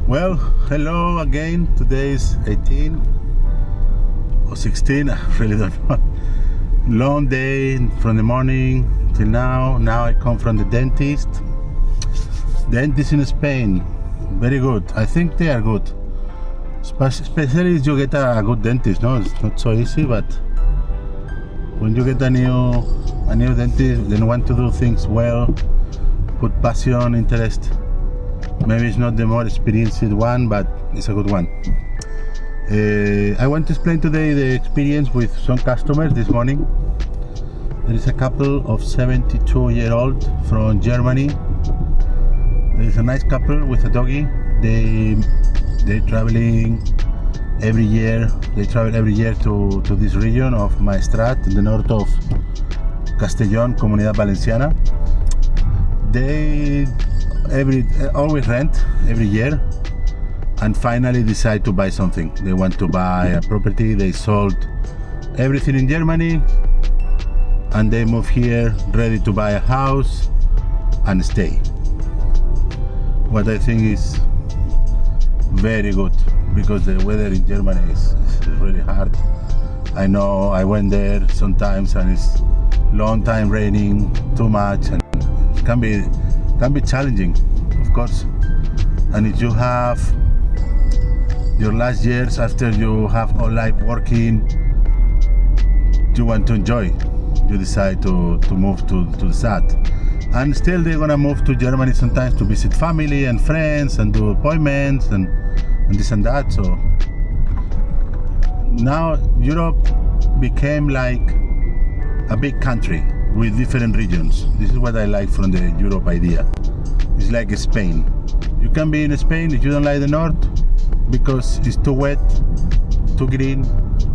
Well, hello again. Today is 18 or 16, I really don't know. Long day from the morning till now. Now I come from the dentist. Dentist in Spain, very good. I think they are good. Especially if you get a good dentist, no? It's not so easy, but when you get a new dentist, they want to do things well, put passion, interest. Maybe it's not the more experienced one, but it's a good one. I want to explain today the experience with some customers this morning. There is a couple of 72-year-old from Germany. There is a nice couple with a doggy. They're traveling every year. They travel every year to this region of Maestrat, in the north of Castellón, Comunidad Valenciana. They always rent every year and finally decide to buy something. They want to buy a property. They sold everything in Germany and they move here ready to buy a house and stay. What I think is very good, because the weather in Germany is really hard. I know, I went there sometimes and it's long time raining, too much, and it can be challenging, of course. And if you have your last years after you have all life working, you want to enjoy, you decide to move to the south. And still they're gonna move to Germany sometimes to visit family and friends and do appointments and this and that. So now Europe became like a big country with different regions. This is what I like from the Europe idea. It's like Spain. You can be in Spain if you don't like the north because it's too wet, too green,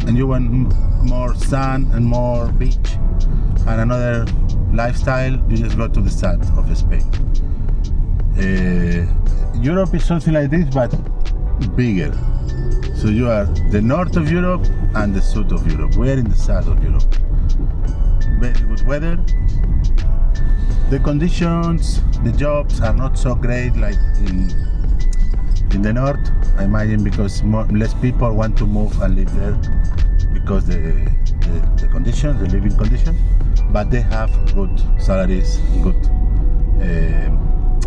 and you want more sun and more beach and another lifestyle. You just go to the south of Spain. Europe is something like this, but bigger. So you are the north of Europe and the south of Europe. We are in the south of Europe. Very good weather. The conditions, the jobs are not so great like in the north, I imagine, because less people want to move and live there because the conditions, the living conditions, but they have good salaries, good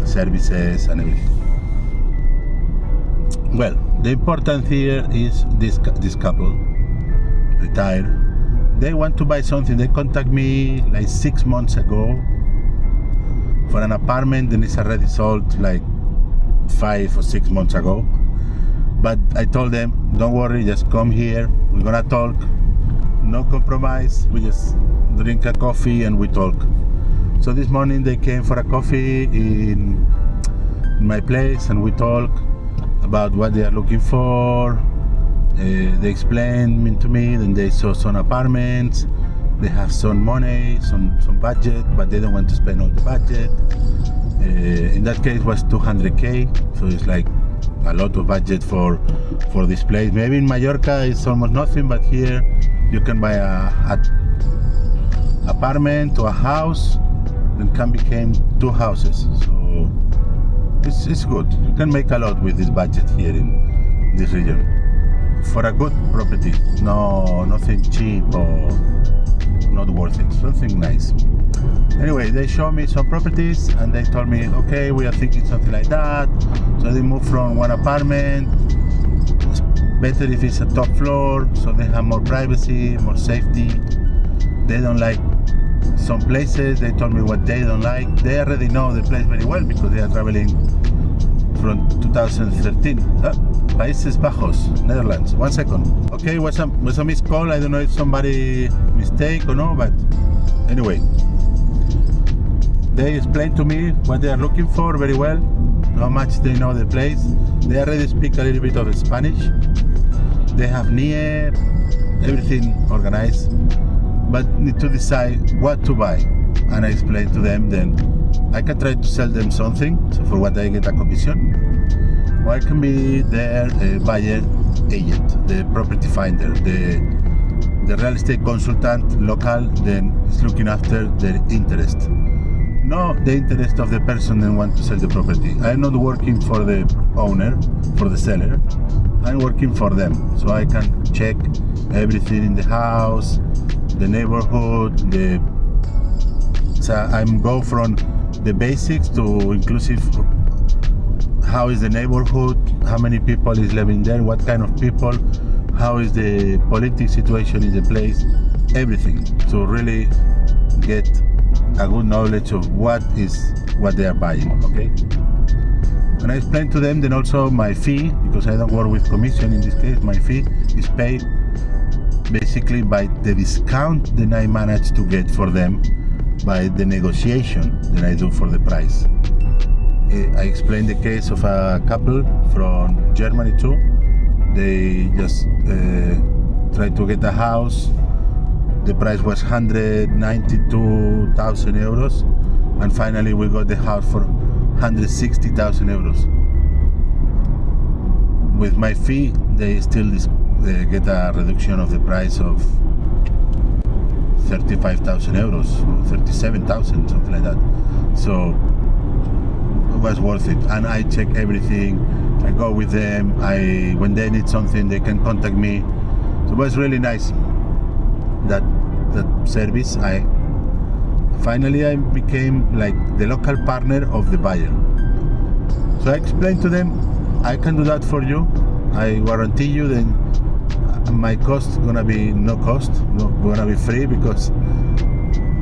services and everything. Well, the important here is this couple, retired. They want to buy something. They contact me like 6 months ago for an apartment that is already sold like 5 or 6 months ago. But I told them, don't worry, just come here. We're gonna talk. No compromise. We just drink a coffee and we talk. So this morning they came for a coffee in my place and we talk about what they are looking for. They explained to me, then they saw some apartments. They have some money, some budget, but they don't want to spend all the budget. In that case it was 200k, so it's like a lot of budget for this place. Maybe in Mallorca it's almost nothing, but here you can buy a apartment or a house and can become 2 houses. So it's good. You can make a lot with this budget here in this region for a good property. Nothing cheap or not worth it, something nice. Anyway, they showed me some properties and they told me, okay, we are thinking something like that. So they moved from one apartment. It's better if it's a top floor, so they have more privacy, more safety. They don't like some places. They told me what they don't like. They already know the place very well because they are traveling from 2013. Países Bajos, Netherlands. 1 second. Okay, was a missed call. I don't know if somebody mistake or no, but anyway, they explained to me what they are looking for very well, how much they know the place. They already speak a little bit of Spanish. They have NIE, everything organized, but need to decide what to buy. And I explained to them, then I can try to sell them something, so for what I get a commission. Or I can be their buyer agent, the property finder, the real estate consultant local, then is looking after their interest. know the interest of the person and want to sell the property. I'm not working for the owner, for the seller. I'm working for them, so I can check everything in the house, the neighborhood, so I'm go from the basics to inclusive. How is the neighborhood? How many people is living there? What kind of people? How is the political situation in the place? Everything to really get a good knowledge of what they are buying. Okay. And I explained to them then also my fee, because I don't work with commission in this case. My fee is paid basically by the discount that I managed to get for them by the negotiation that I do for the price. I explained the case of a couple from Germany too. They just tried to get a house. The price was 192,000 euros, and finally we got the house for 160,000 euros. With my fee, they still get a reduction of the price of 35,000 euros, 37,000, something like that. So it was worth it. And I check everything. I go with them. When they need something, they can contact me. So it was really nice, that service. Finally I became like the local partner of the buyer. So I explained to them, I can do that for you. I guarantee you then my cost gonna be no cost, gonna be free, because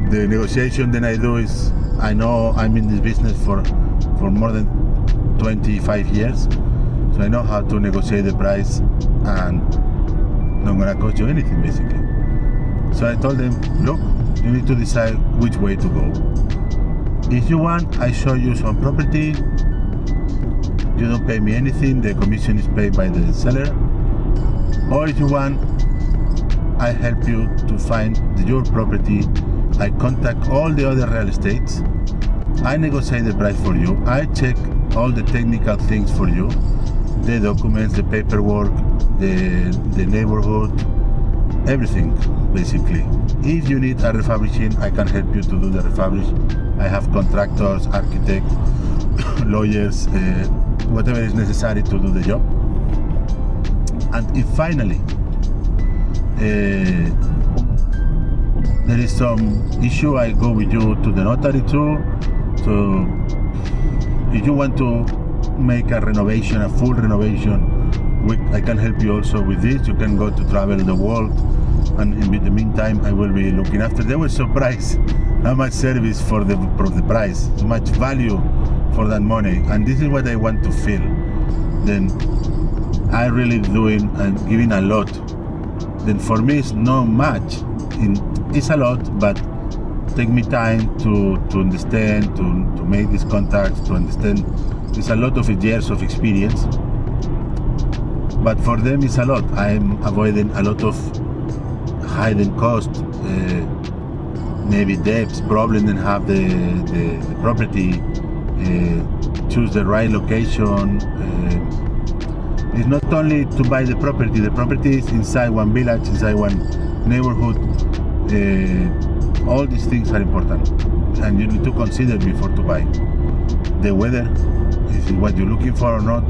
the negotiation that I do is, I know I'm in this business for more than 25 years, so I know how to negotiate the price and not gonna cost you anything basically. So I told them, look, you need to decide which way to go. If you want, I show you some property. You don't pay me anything. The commission is paid by the seller. Or if you want, I help you to find your property. I contact all the other real estates. I negotiate the price for you. I check all the technical things for you, the documents, the paperwork, the neighborhood, everything basically. If you need a refurbishing, I can help you to do the refurbish. I have contractors, architects, lawyers, whatever is necessary to do the job. And if finally there is some issue, I go with you to the notary too. So if you want to make a renovation, a full renovation, I can help you also with this. You can go to travel the world, and in the meantime I will be looking after. They were surprised how much service for the price, so much value for that money, and this is what I want to feel. Then I really doing and giving a lot. Then for me it's not much, it's a lot, but take me time to understand, to make these contacts, to understand. It's a lot of years of experience, but for them it's a lot. I'm avoiding a lot of hidden cost, maybe debts, problem, and have the property, choose the right location. It's not only to buy the property is inside one village, inside one neighborhood. All these things are important, and you need to consider before to buy. The weather, is it what you're looking for or not?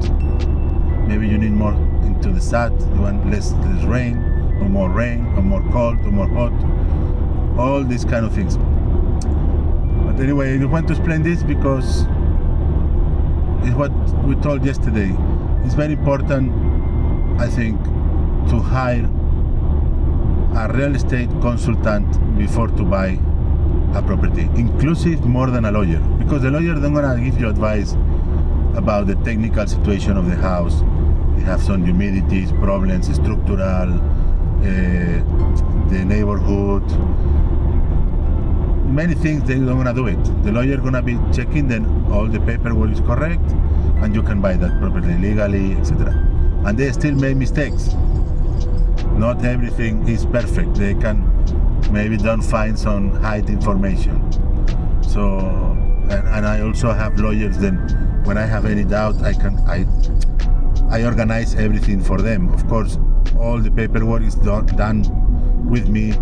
Maybe you need more into the south, you want less rain, or more cold, or more hot. All these kind of things. But anyway, I want to explain this because it's what we told yesterday. It's very important, I think, to hire a real estate consultant before to buy a property, inclusive more than a lawyer, because the lawyer don't gonna give you advice about the technical situation of the house. They have some humidities, problems, structural, the neighborhood, many things. They don't gonna do it. The lawyer gonna be checking then all the paperwork is correct, and you can buy that property legally, etc. And they still make mistakes. Not everything is perfect. They can maybe don't find some hide information. So, and I also have lawyers. Then, when I have any doubt, I organize everything for them. Of course, all the paperwork is done with me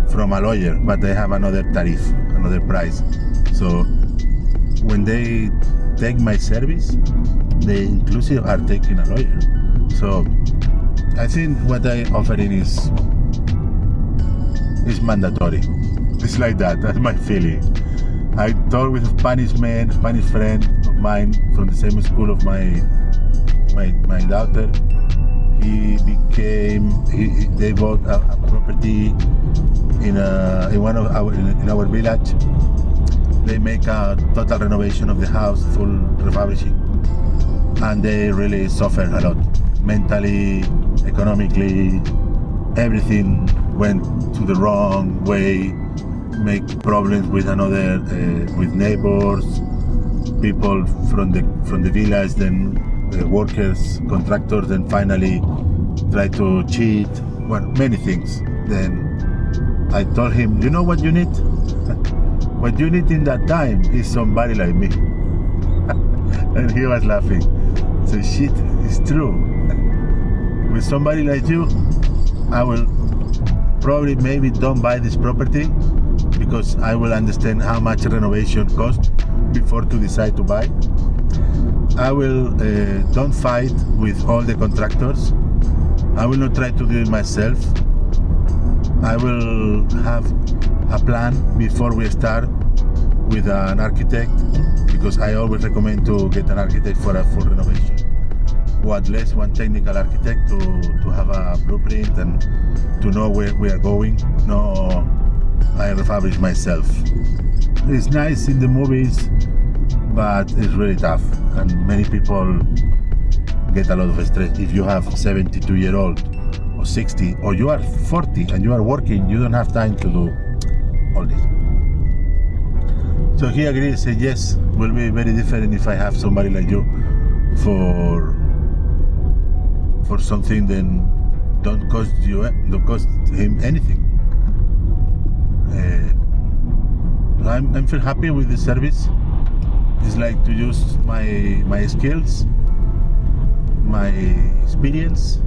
from a lawyer, but they have another tariff, another price. So when they take my service, they inclusive are taking a lawyer. So I think what I offering is mandatory. It's like that. That's my feeling. I talked with a Spanish friend of mine from the same school of my daughter. They bought a property in our village. They make a total renovation of the house, full refurbishing, and they really suffer a lot, mentally, economically. Everything went to the wrong way. Make problems with with neighbors, people from the village, then workers, contractors, then finally try to cheat. Well, many things. Then I told him, you know what you need? What you need in that time is somebody like me. And he was laughing. So shit, it's true. With somebody like you, I will probably maybe don't buy this property, because I will understand how much renovation costs before to decide to buy. I will don't fight with all the contractors. I will not try to do it myself. I will have a plan before we start with an architect, because I always recommend to get an architect for a full renovation, or at least one technical architect to have a blueprint and to know where we are going. No, I refurbish myself. It's nice in the movies, but it's really tough, and many people get a lot of stress. If you have 72-year-old or 60, or you are 40 and you are working, you don't have time to do all this. So he agreed, said yes, will be very different if I have somebody like you for something then don't cost him anything. I feel happy with the service. It's like to use my skills, my experience,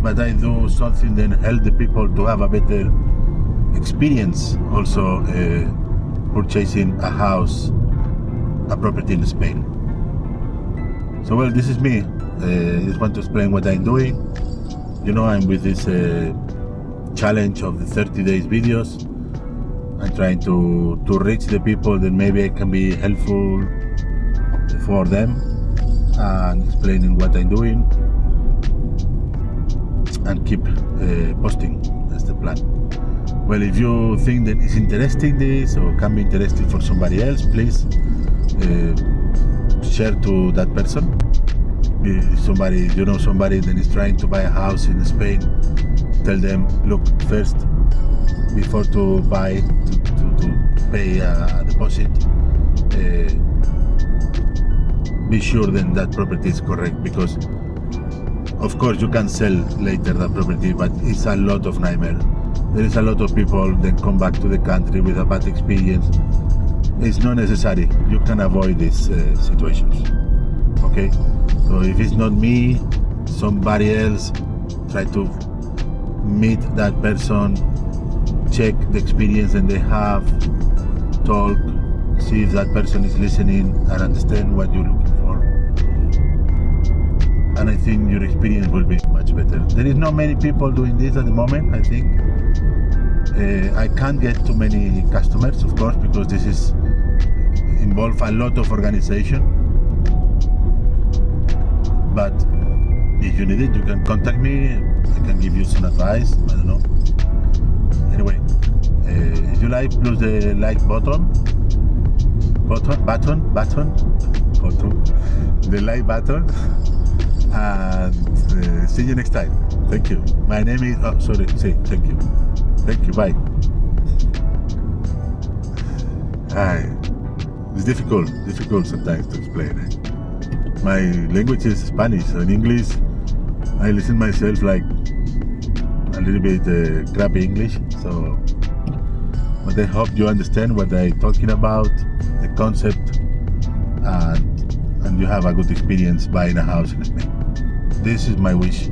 but I do something that help the people to have a better experience also purchasing a house, a property in Spain. So well, this is me. I just want to explain what I'm doing. You know, I'm with this challenge of the 30 days videos. I'm trying to reach the people that maybe I can be helpful for them, and explaining what I'm doing, and keep posting. That's the plan. Well, if you think that it's interesting this, or can be interesting for somebody else, please share to that person. If somebody that is trying to buy a house in Spain, tell them, look, first, before to buy, to pay a deposit, be sure then that property is correct, because of course you can sell later that property, but it's a lot of nightmare. There is a lot of people that come back to the country with a bad experience. It's not necessary. You can avoid these situations. Okay? So if it's not me, somebody else, try to meet that person, check the experience that they have, talk, see if that person is listening and understand what you're looking for. And I think your experience will be much better. There is not many people doing this at the moment, I think. I can't get too many customers, of course, because this is involve a lot of organization. But if you need it, you can contact me. I can give you some advice. I don't know. Anyway, if you like, plus the like button, the like button, and see you next time. Thank you. My name is. Oh, sorry. Say thank you. Thank you. Bye. Hi. It's difficult sometimes to explain. My language is Spanish, so in English, I listen myself like a little bit crappy English. So, but I hope you understand what I'm talking about, the concept, and you have a good experience buying a house in Spain. This is my wish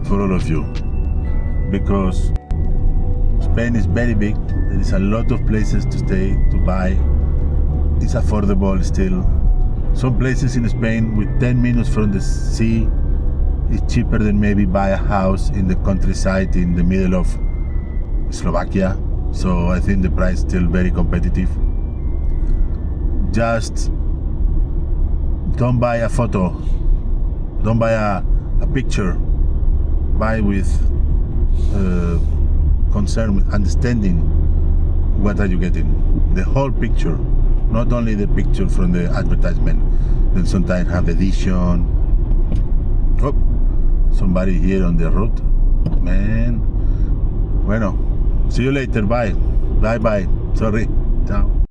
for all of you, because Spain is very big There is a lot of places to stay, to buy. It's affordable still. Some places in Spain with 10 minutes from the sea is cheaper than maybe buy a house in the countryside in the middle of Slovakia. So I think the price is still very competitive. Just don't buy a photo, don't buy a picture. Buy with concern, with understanding what are you getting, the whole picture, not only the picture from the advertisement. Then sometimes have edition. Oh, somebody here on the road, man. Bueno, see you later. Bye bye. Sorry, ciao.